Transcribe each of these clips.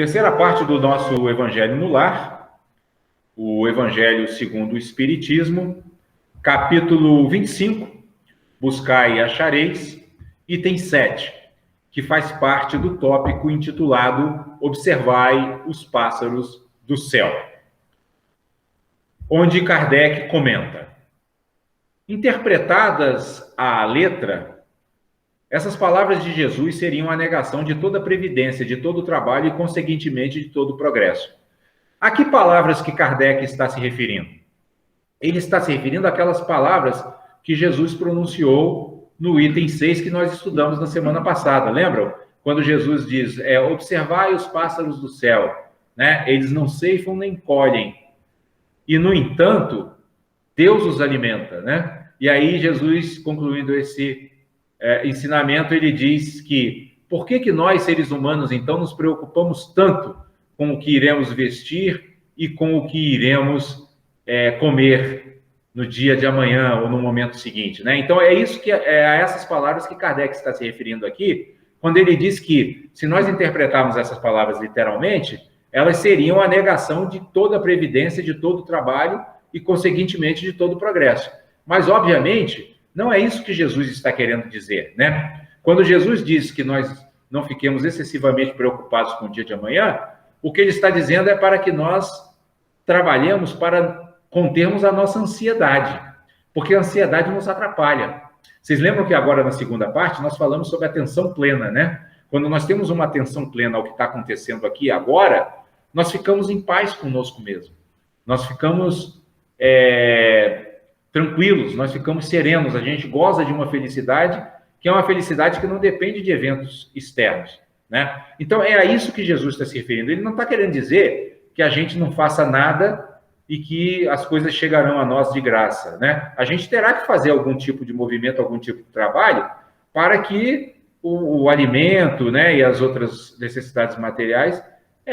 Terceira parte do nosso Evangelho no Lar, o Evangelho segundo o Espiritismo, capítulo 25, Buscai e achareis, item 7, que faz parte do tópico intitulado Observai os pássaros do céu, onde Kardec comenta: interpretadas à letra, essas palavras de Jesus seriam a negação de toda previdência, de todo trabalho e, conseguintemente, de todo progresso. A que palavras que Kardec está se referindo? Ele está se referindo àquelas palavras que Jesus pronunciou no item 6 que nós estudamos na semana passada. Lembram? Quando Jesus diz, observai os pássaros do céu, né? Eles não ceifam nem colhem. E, no entanto, Deus os alimenta, né? E aí Jesus, concluindo esse ensinamento, ele diz que por que nós, seres humanos, então, nos preocupamos tanto com o que iremos vestir e com o que iremos comer no dia de amanhã ou no momento seguinte, né? Então, é isso que a essas palavras que Kardec está se referindo aqui, quando ele diz que, se nós interpretarmos essas palavras literalmente, elas seriam a negação de toda a previdência, de todo o trabalho e, conseguintemente, de todo o progresso. Mas, obviamente, não é isso que Jesus está querendo dizer, né? Quando Jesus diz que nós não fiquemos excessivamente preocupados com o dia de amanhã, o que ele está dizendo é para que nós trabalhemos para contermos a nossa ansiedade, porque a ansiedade nos atrapalha. Vocês lembram que agora, na segunda parte, nós falamos sobre a atenção plena, né? Quando nós temos uma atenção plena ao que está acontecendo aqui e agora, nós ficamos em paz conosco mesmo. Nós ficamos tranquilos, nós ficamos serenos, a gente goza de uma felicidade que é uma felicidade que não depende de eventos externos, né? Então, é a isso que Jesus está se referindo. Ele não está querendo dizer que a gente não faça nada e que as coisas chegarão a nós de graça, né? A gente terá que fazer algum tipo de movimento, algum tipo de trabalho para que o alimento, né, e as outras necessidades materiais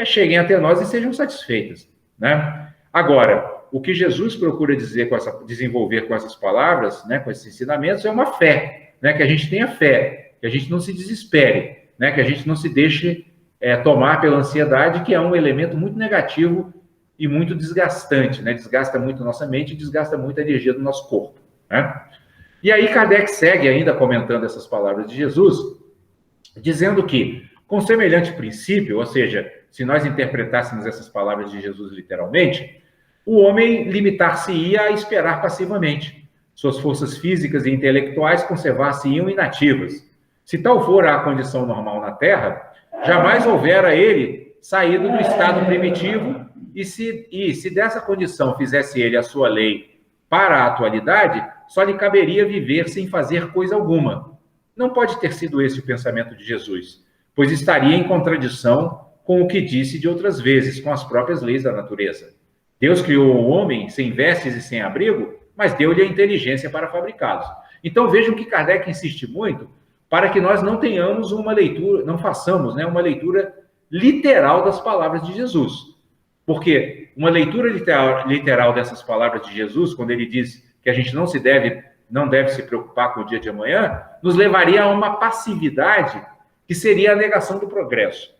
cheguem até nós e sejam satisfeitas, né? Agora, o que Jesus procura desenvolver com essas palavras, né, com esses ensinamentos, é uma fé, né, que a gente tenha fé, que a gente não se desespere, né, que a gente não se deixe tomar pela ansiedade, que é um elemento muito negativo e muito desgastante, né, desgasta muito a nossa mente e desgasta muito a energia do nosso corpo, né? E aí Kardec segue ainda comentando essas palavras de Jesus, dizendo que, com semelhante princípio, ou seja, se nós interpretássemos essas palavras de Jesus literalmente, o homem limitar-se-ia a esperar passivamente. Suas forças físicas e intelectuais conservar-se-iam inativas. Se tal for a condição normal na Terra, jamais houvera ele saído do estado primitivo e se dessa condição fizesse ele a sua lei para a atualidade, só lhe caberia viver sem fazer coisa alguma. Não pode ter sido esse o pensamento de Jesus, pois estaria em contradição com o que disse de outras vezes, com as próprias leis da natureza. Deus criou o homem sem vestes e sem abrigo, mas deu-lhe a inteligência para fabricá-los. Então vejam que Kardec insiste muito para que nós não tenhamos uma leitura, não façamos, né, uma leitura literal das palavras de Jesus. Porque uma leitura literal dessas palavras de Jesus, quando ele diz que a gente não deve se preocupar com o dia de amanhã, nos levaria a uma passividade que seria a negação do progresso,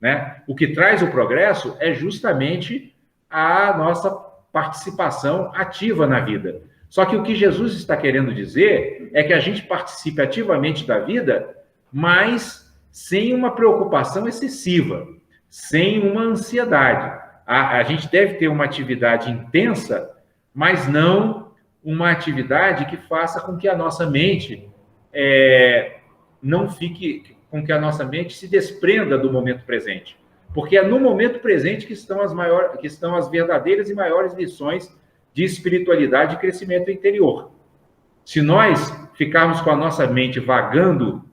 né? O que traz o progresso é justamente a nossa participação ativa na vida. Só que o que Jesus está querendo dizer é que a gente participe ativamente da vida, mas sem uma preocupação excessiva, sem uma ansiedade. A gente deve ter uma atividade intensa, mas não uma atividade que faça com que a nossa mente não fique, com que a nossa mente se desprenda do momento presente. Porque é no momento presente que estão as verdadeiras e maiores lições de espiritualidade e crescimento interior. Se nós ficarmos com a nossa mente vagando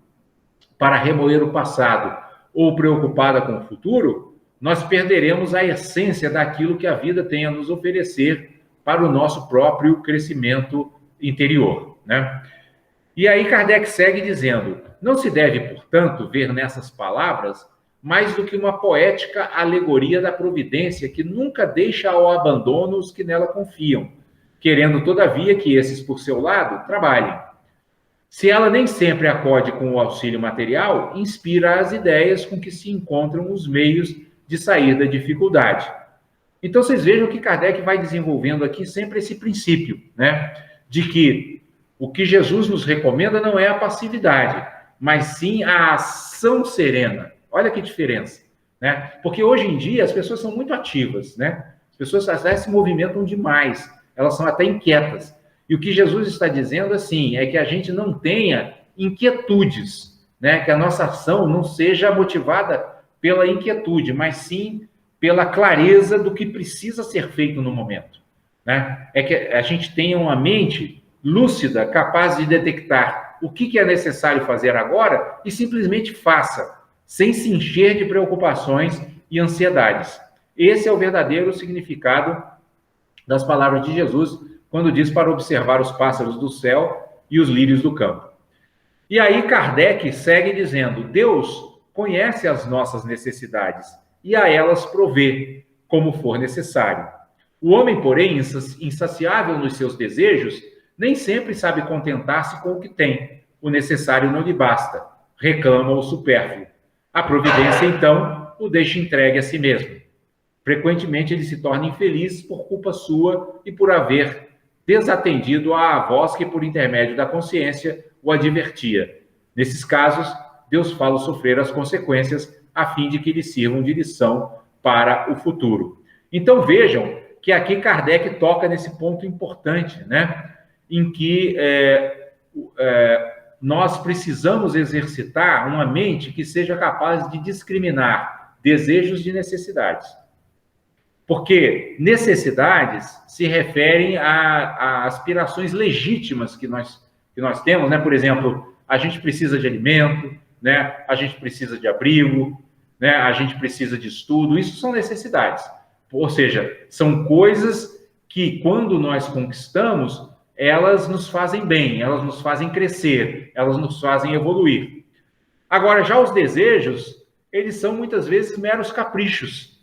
para remoer o passado ou preocupada com o futuro, nós perderemos a essência daquilo que a vida tem a nos oferecer para o nosso próprio crescimento interior, né? E aí Kardec segue dizendo: não se deve, portanto, ver nessas palavras mais do que uma poética alegoria da providência que nunca deixa ao abandono os que nela confiam, querendo, todavia, que esses, por seu lado, trabalhem. Se ela nem sempre acode com o auxílio material, inspira as ideias com que se encontram os meios de sair da dificuldade. Então, vocês vejam que Kardec vai desenvolvendo aqui sempre esse princípio, né? De que o que Jesus nos recomenda não é a passividade, mas sim a ação serena. Olha que diferença, né? Porque hoje em dia as pessoas são muito ativas, né? As pessoas até se movimentam demais, elas são até inquietas. E o que Jesus está dizendo, assim, é que a gente não tenha inquietudes, né? Que a nossa ação não seja motivada pela inquietude, mas sim pela clareza do que precisa ser feito no momento, né? É que a gente tenha uma mente lúcida, capaz de detectar o que é necessário fazer agora e simplesmente faça, sem se encher de preocupações e ansiedades. Esse é o verdadeiro significado das palavras de Jesus, quando diz para observar os pássaros do céu e os lírios do campo. E aí Kardec segue dizendo: Deus conhece as nossas necessidades e a elas provê, como for necessário. O homem, porém, insaciável nos seus desejos, nem sempre sabe contentar-se com o que tem. O necessário não lhe basta. Reclama o supérfluo. A providência, então, o deixa entregue a si mesmo. Frequentemente ele se torna infeliz por culpa sua e por haver desatendido à voz que, por intermédio da consciência, o advertia. Nesses casos, Deus fala sofrer as consequências a fim de que lhe sirvam de lição para o futuro. Então vejam que aqui Kardec toca nesse ponto importante, né? Em que nós precisamos exercitar uma mente que seja capaz de discriminar desejos de necessidades. Porque necessidades se referem a aspirações legítimas que nós temos, né? Por exemplo, a gente precisa de alimento, né? A gente precisa de abrigo, né? A gente precisa de estudo. Isso são necessidades. Ou seja, são coisas que, quando nós conquistamos, elas nos fazem bem, elas nos fazem crescer, elas nos fazem evoluir. Agora, já os desejos, eles são muitas vezes meros caprichos,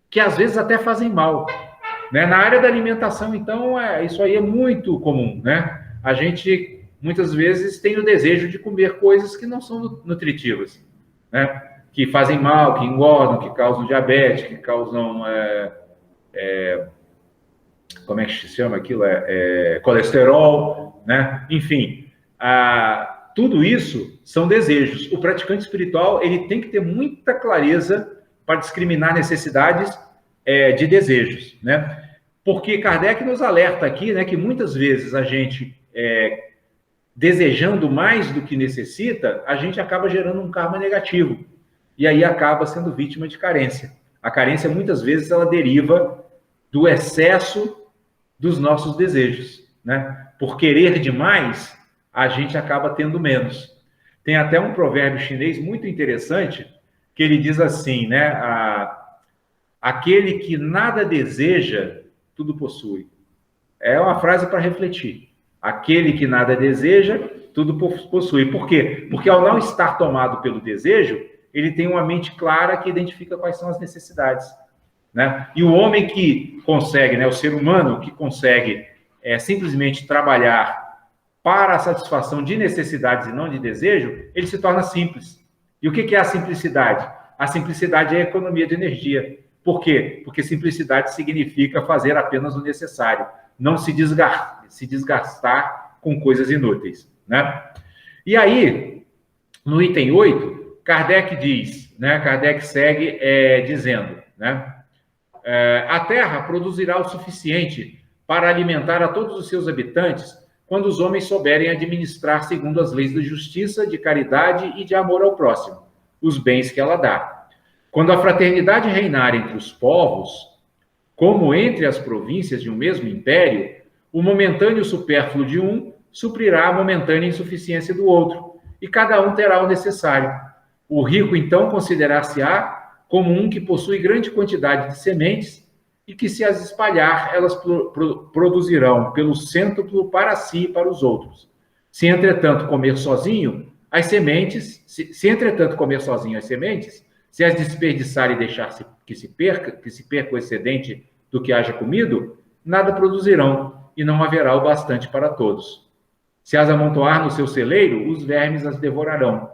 que às vezes até fazem mal, né? Na área da alimentação, então, isso aí é muito comum, né? A gente, muitas vezes, tem o desejo de comer coisas que não são nutritivas, né? Que fazem mal, que engordam, que causam diabetes, que causam... como é que se chama aquilo? Colesterol, né? Enfim, tudo isso são desejos. O praticante espiritual, ele tem que ter muita clareza para discriminar necessidades de desejos, né? Porque Kardec nos alerta aqui, né, que muitas vezes a gente, desejando mais do que necessita, a gente acaba gerando um karma negativo. E aí acaba sendo vítima de carência. A carência, muitas vezes, ela deriva do excesso dos nossos desejos, né? Por querer demais, a gente acaba tendo menos. Tem até um provérbio chinês muito interessante, que ele diz assim, né? Aquele que nada deseja, tudo possui. É uma frase para refletir. Aquele que nada deseja, tudo possui. Por quê? Porque ao não estar tomado pelo desejo, ele tem uma mente clara que identifica quais são as necessidades, né? E o homem que consegue, né, o ser humano que consegue simplesmente trabalhar para a satisfação de necessidades e não de desejo, ele se torna simples. E o que é a simplicidade? A simplicidade é a economia de energia. Por quê? Porque simplicidade significa fazer apenas o necessário, não se desgastar com coisas inúteis, né? E aí, no item 8, Kardec diz, né? Kardec segue dizendo, né? A Terra produzirá o suficiente para alimentar a todos os seus habitantes quando os homens souberem administrar segundo as leis da justiça, de caridade e de amor ao próximo, os bens que ela dá. Quando a fraternidade reinar entre os povos, como entre as províncias de um mesmo império, o momentâneo supérfluo de um suprirá a momentânea insuficiência do outro, e cada um terá o necessário. O rico, então, considerar-se-á como um que possui grande quantidade de sementes e que, se as espalhar, elas produzirão pelo cêntuplo para si e para os outros. Se, entretanto, comer sozinho as sementes, se as desperdiçar e deixar que se perca o excedente do que haja comido, nada produzirão e não haverá o bastante para todos. Se as amontoar no seu celeiro, os vermes as devorarão.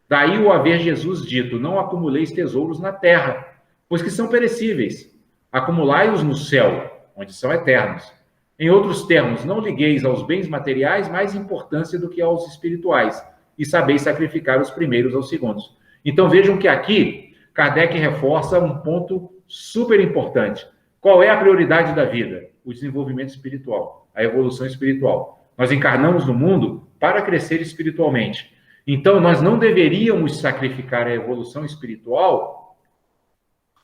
Daí o haver Jesus dito: não acumuleis tesouros na terra, pois que são perecíveis. Acumulai-os no céu, onde são eternos. Em outros termos, não ligueis aos bens materiais mais importância do que aos espirituais, e sabeis sacrificar os primeiros aos segundos. Então vejam que aqui Kardec reforça um ponto super importante. Qual é a prioridade da vida? O desenvolvimento espiritual, a evolução espiritual. Nós encarnamos no mundo para crescer espiritualmente. Então, nós não deveríamos sacrificar a evolução espiritual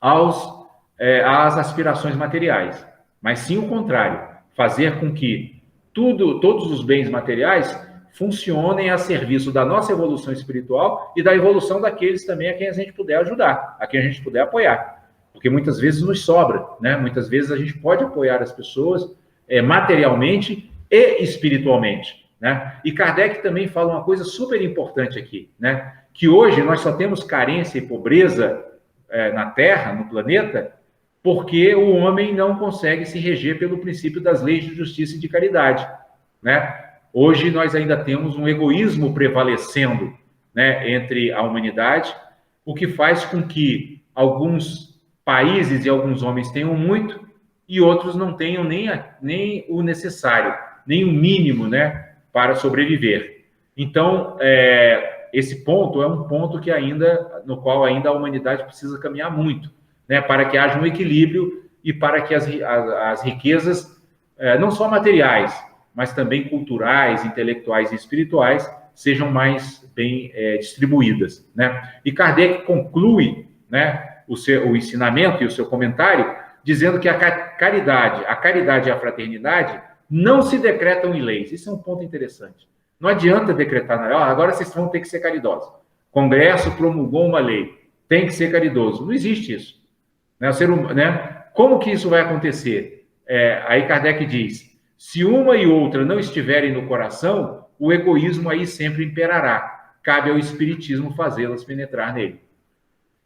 às aspirações materiais, mas sim o contrário, fazer com que todos os bens materiais funcionem a serviço da nossa evolução espiritual e da evolução daqueles também a quem a gente puder ajudar, a quem a gente puder apoiar. Porque muitas vezes nos sobra, né? Muitas vezes a gente pode apoiar as pessoas materialmente e espiritualmente, né? E Kardec também fala uma coisa super importante aqui, né? Que hoje nós só temos carência e pobreza na Terra, no planeta, porque o homem não consegue se reger pelo princípio das leis de justiça e de caridade, né? Hoje nós ainda temos um egoísmo prevalecendo, né, entre a humanidade, o que faz com que alguns países e alguns homens tenham muito e outros não tenham nem o necessário, nem o mínimo, né, para sobreviver. Então, esse ponto é um ponto no qual ainda a humanidade precisa caminhar muito, né, para que haja um equilíbrio e para que as riquezas, não só materiais, mas também culturais, intelectuais e espirituais, sejam mais bem distribuídas, né? E Kardec conclui, né, o ensinamento e o seu comentário dizendo que a caridade e a fraternidade não se decretam em leis. Isso é um ponto interessante. Não adianta decretar, agora vocês vão ter que ser caridosos. O Congresso promulgou uma lei, tem que ser caridoso. Não existe isso. Né? Como que isso vai acontecer? Aí Kardec diz: se uma e outra não estiverem no coração, o egoísmo aí sempre imperará. Cabe ao espiritismo fazê-las penetrar nele.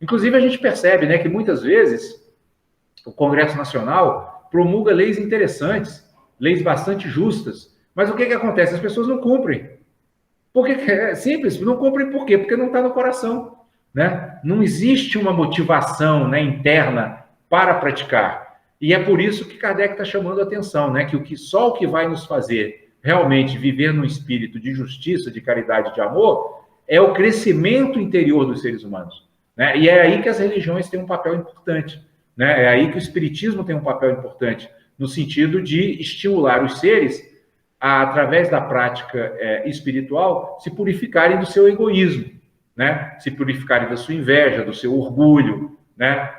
Inclusive, a gente percebe, né, que muitas vezes o Congresso Nacional promulga leis interessantes, leis bastante justas, mas o que acontece? As pessoas não cumprem. Porque é simples, não cumprem por quê? Porque não está no coração, né? Não existe uma motivação, né, interna para praticar. E é por isso que Kardec está chamando a atenção, né? Que só o que vai nos fazer realmente viver num espírito de justiça, de caridade, de amor, é o crescimento interior dos seres humanos, né? E é aí que as religiões têm um papel importante, né? É aí que o espiritismo tem um papel importante, no sentido de estimular os seres a, através da prática espiritual, se purificarem do seu egoísmo, né? Se purificarem da sua inveja, do seu orgulho, né?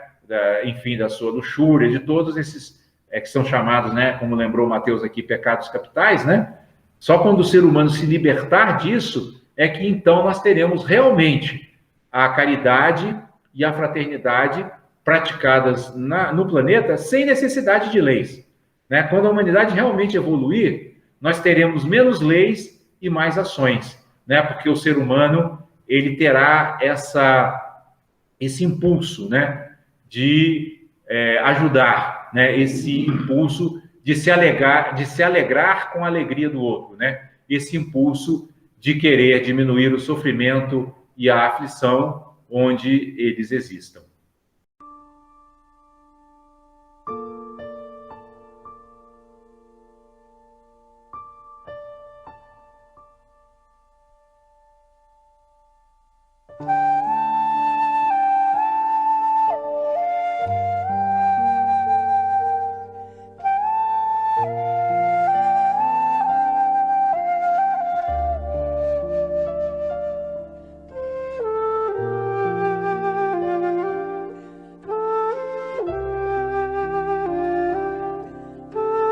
Enfim, da sua luxúria, de todos esses que são chamados, né, como lembrou Mateus aqui, pecados capitais, né? Só quando o ser humano se libertar disso é que então nós teremos realmente a caridade e a fraternidade praticadas no planeta sem necessidade de leis, né? Quando a humanidade realmente evoluir, nós teremos menos leis e mais ações, né? Porque o ser humano ele terá esse impulso, né, de ajudar, né, esse impulso de se alegrar com a alegria do outro, né? Esse impulso de querer diminuir o sofrimento e a aflição onde eles existam.